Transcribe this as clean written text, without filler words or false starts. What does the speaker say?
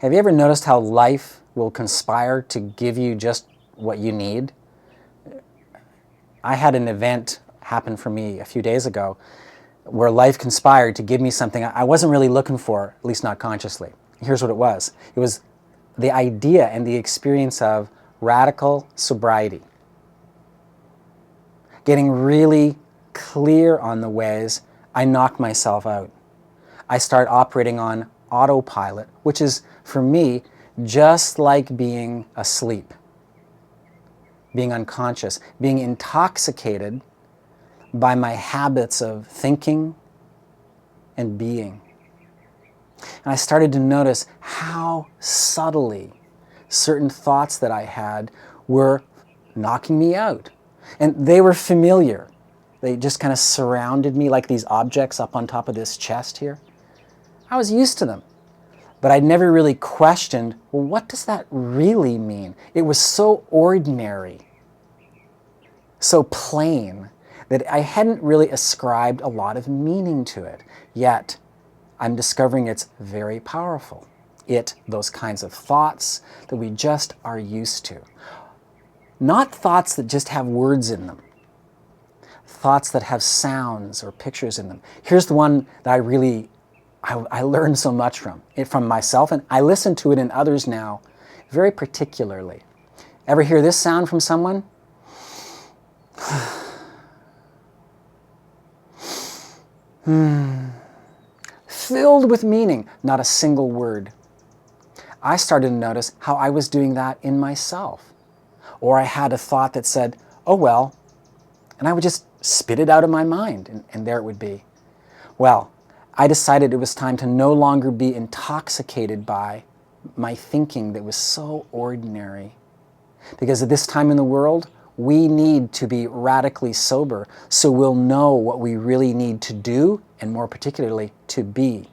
Have you ever noticed how life will conspire to give you just what you need? I had an event happen for me a few days ago where life conspired to give me something I wasn't really looking for, at least not consciously. Here's what it was. It was the idea and the experience of radical sobriety. Getting really clear on the ways I knock myself out. I start operating on autopilot, which is, for me, just like being asleep, being unconscious, being intoxicated by my habits of thinking and being. And I started to notice how subtly certain thoughts that I had were knocking me out. And they were familiar. They just kind of surrounded me like these objects up on top of this chest here. I was used to them. But I'd never really questioned, well, what does that really mean? It was so ordinary, so plain, that I hadn't really ascribed a lot of meaning to it. Yet, I'm discovering it's very powerful. Those kinds of thoughts that we just are used to. Not thoughts that just have words in them. Thoughts that have sounds or pictures in them. Here's the one that I learned so much from myself, and I listen to it in others now very particularly. Ever hear this sound from someone? Filled with meaning, not a single word. I started to notice how I was doing that in myself. Or I had a thought that said, oh well, and I would just spit it out of my mind, and there it would be. Well, I decided it was time to no longer be intoxicated by my thinking that was so ordinary. Because at this time in the world, we need to be radically sober so we'll know what we really need to do, and more particularly, to be.